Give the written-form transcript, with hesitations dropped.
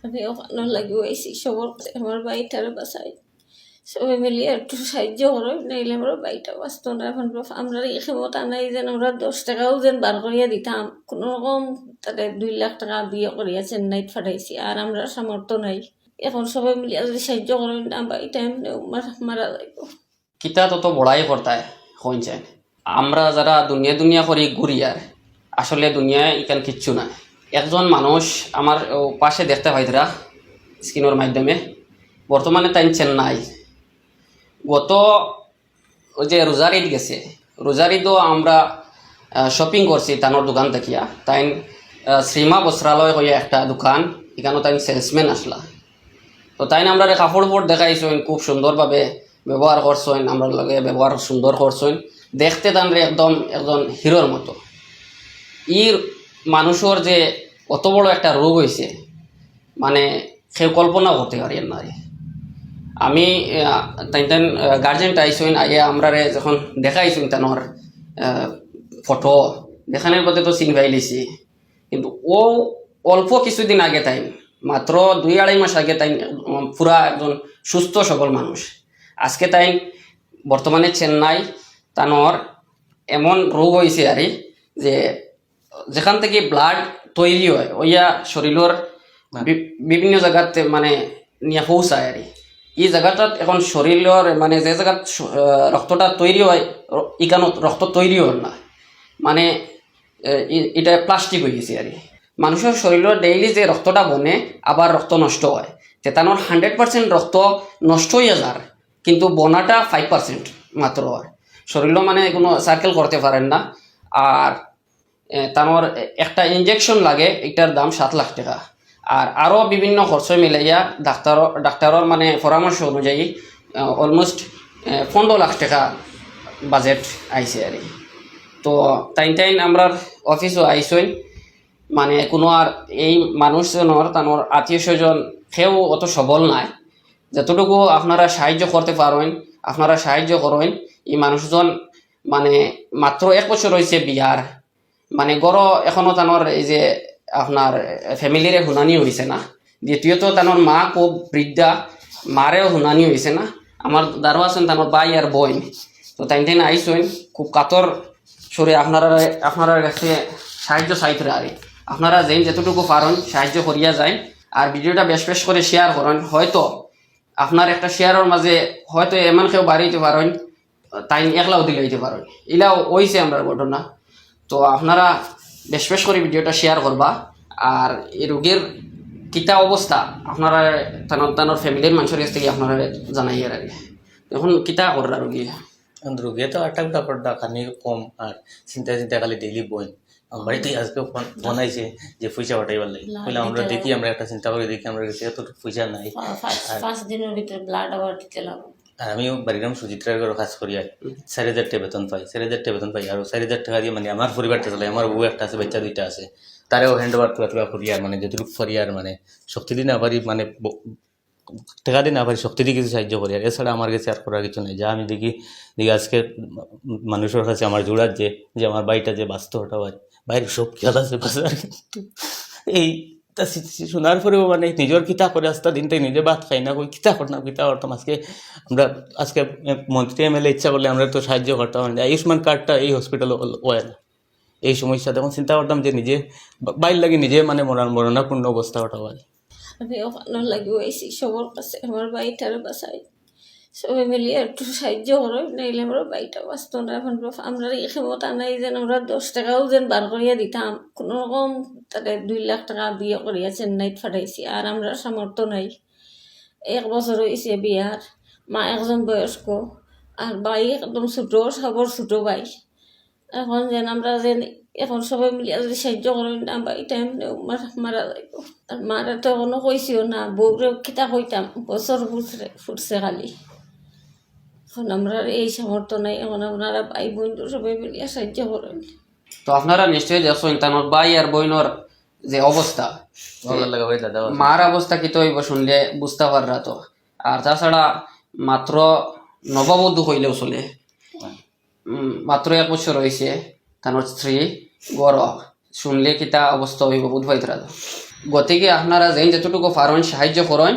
আমি ওখানে লাগিয়ে আইসি সবর আমার বাড়িটারে বাঁচাই সবাই মিলিয়ে একটু সাহায্য করো নাইলে আমরা বাড়িটা বাঁচত না। এখন আমরা এই ক্ষমতা নাই যেন আমরা 10 টাকাও যেন বার করিয়া দিতাম কোনো রকম তাদের 2 লাখ টাকা বিয়ে করিয়া চেন্নাইত ফাটাইছি আর আমরা সামর্থ্য নাই। এখন সবাই মিলিয়ে যদি সাহায্য করেন না বাড়িটা এমনি মারা যাইব। কিতা তত বড়াই করতায় হইছেন আমরা যারা দুনিয়া দুনিয়া করি ঘুরি আর আসলে দুনিয়ায় এখান কিচ্ছু নাই। একজন মানুষ আমার পাশে দেখতে পাইতরা স্ক্রিনের মাধ্যমে বর্তমানে তাই চেন্নাই গত ওই যে রোজার ঈদ গেছে রোজার ঈদও আমরা শপিং করছি তানোর দোকান দেখিয়া তাই শ্রীমা বস্ত্রালয় হইয়া একটা দোকান এখানেও তাই সেলসম্যান আসলা তো তাই আমরা কাপড় উপর দেখাইছেন খুব সুন্দরভাবে ব্যবহার করছেন আমরা লগে ব্যবহার সুন্দর করছেন দেখতে তানরে একদম একজন হিরোর মতো। ইর মানুষের যে অত বড় একটা রোগ হয়েছে মানে সে কল্পনা করতে পারি না। আমি তাই গার্জেন্ট আইসইন আগে আমরা যখন দেখাইছুন তানোর ফটো দেখানোর পথে তো চিন পাই লিছি কিন্তু ও অল্প কিছুদিন আগে তাই মাত্র 2-2.5 মাস আগে তাই পুরা একজন সুস্থ সবল মানুষ। আজকে তাই বর্তমানে চেন্নাই তানোর এমন রোগ হয়েছে আর যে যেখান থেকে ব্লাড তৈরি হয় ওইয়া শরীরের বিভিন্ন জায়গাতে মানে নিয়ে পৌঁছায় আর এই জায়গাটাত এখন শরীরের মানে যে জায়গাত রক্তটা তৈরি হয় এখানে রক্ত তৈরি হয় না মানে এটা প্লাস্টিক হয়ে গেছে আর মানুষের শরীরের ডেইলি যে রক্তটা বনে আবার রক্ত নষ্ট হয় তেতানোর 100% রক্ত নষ্ট হয়ে যার কিন্তু বনাটা 5% মাত্র হয় শরীরও মানে কোনো সার্কেল করতে পারেন না। আর তানোর একটা ইনজেকশন লাগে এটার দাম 7 লাখ টাকা আর আরও বিভিন্ন খরচ মিলাইয়া ডাক্তারের মানে পরামর্শ অনুযায়ী অলমোস্ট 15 লাখ টাকা বাজেট আইছে আর তো তাই আমরা অফিসও আইসই মানে কোনো আর এই মানুষজনের তানোর আত্মীয় স্বজন কেউ অত সবল নাই যতটুকু আপনারা সাহায্য করতে পারেন আপনারা সাহায্য করেন। এই মানুষজন মানে মাত্র 1 বছর হয়েছে বিয়ার মানে গড় এখনো তানোর এই যে আপনার ফ্যামিলিরে হুনানি হয়েছে না দ্বিতীয়ত তানোর মা খুব বৃদ্ধা মারেও হুনানি হয়েছে না আমার দারো আছেন তানোর ভাই আর বোন তো তাই আইসইন খুব কাতর সরে আপনারা কাছে সাহায্য চাইতে আর আপনারা যেন যতটুকু পারেন সাহায্য করিয়া যায় আর ভিডিওটা বেশ বেশ করে শেয়ার করেন হয়তো আপনার একটা শেয়ারের মাঝে হয়তো এমন কেউ বাড়িতে পারেন তাই একলাও দিলাইতে পারেন এলাও হইছে আমরা ঘটনা তো আপনারা বেশ বেশ করে ভিডিওটা শেয়ার করবা আর এই রোগীর কিতা অবস্থা আপনারা তানোর ফ্যামিলির মানুষের কাছ থেকে আপনারা জানাইয়া আর এখন কিতা কররা রোগী রোগী তো আটটা ব্যাপারটা খানি কম আর চিন্তা খালি ডেইলি বই আমার বাড়িতে আজকে ফোন আইছে যে পয়সা পাঠাইবার লাগে বলে আমরা দেখি আমরা একটা চিন্তা করে দেখি আমরা কাছে এত পয়সা নাই 5 দিনের ভিতরে ব্লাড আবার দিতে লাগবে আর আমিও বাড়িরাম সুচিত্রার ঘরে কাজ করি আর 4,000 টাকা বেতন পাই 4,000 টাকা বেতন পাই আর 4,000 টাকা দিয়ে মানে আমার পরিবারটা চলে আমার বউ একটা আছে বাচ্চা 2টা আছে তারেও হ্যান্ড ওভার করি আর মানে যতটুকু করি আর মানে শক্তি দিন আবারই মানে টাকা দিন আবার শক্তি দিয়ে কিছু সাহায্য করি আর এছাড়া আমার কাছে আর করার কিছু নেই যা আমি দেখি আজকে মানুষের কাছে আমার জোড়ার যে আমার বাড়িটা যে বাস্তবটা হয় বাইরে সব খেয়াল আছে বাজার কিন্তু এই তা শোনার পরেও মানে নিজের কিতা করে আসতা দিনটাই নিজে ভাত খাই না কই কিতা করতাম আজকে মন্ত্রী MLA ইচ্ছা করলে আমরা তো সাহায্য করতাম আয়ুষ্মান কার্ডটা এই হসপিটালে হয় না এই সমস্যা তখন চিন্তা করতাম যে নিজে বাইর লাগে নিজে মানে মরণাপূর্ণ অবস্থা ওটা হয়। আমি ওখানে লাগিয়ে আইসি সবর কাছে আমার বাড়িটারে বাঁচাই সবাই মিলিয়ে একটু সাহায্য করো নাইলে আমরা বাড়িটা বাঁচত না। এখন আমরা এই ক্ষমতা নাই যেন আমরা 10 টাকাও যেন বার করিয়া দিতাম কোনো রকম তাদের 2 লাখ টাকা বিয়ে করিয়া চেন্নাইত ফাটাইছি আর আমরা সামর্থ্য নাই। 1 বছর হয়েছে বিয়ার মা একজন বয়স্ক আর ভাই একদম ছোটো সবর ছোটো ভাই এখন যেন আমরা যেন এখন সবাই মিলিয়ে যদি সাহায্য করেন না বাড়িটা এমনি মারা যাইব। আর মারা তো এখনো কইছিও না বউরে কিতা কইতাম বছর ফুটছে খালি এখন আমরা এই সামর্থ্য নাই এখন আপনারা ভাই বোন সবাই মিলিয়ে সাহায্য করেন। তো আপনারা নিশ্চয়ই দেখছেন তানোর ভাই আর বোনের যে অবস্থা মার অবস্থা কি তো হইব শুনলে বুঝতে পাররা তো আর তাছাড়া মাত্র নববধূ হইলেও চলে মাত্র 1 বছর হয়েছে তানোর স্ত্রী গড় শুনলে কিতা অবস্থা হইব বুধ ভাইতরা। গতিকে আপনারা যেন যতটুকু পারেন সাহায্য করেন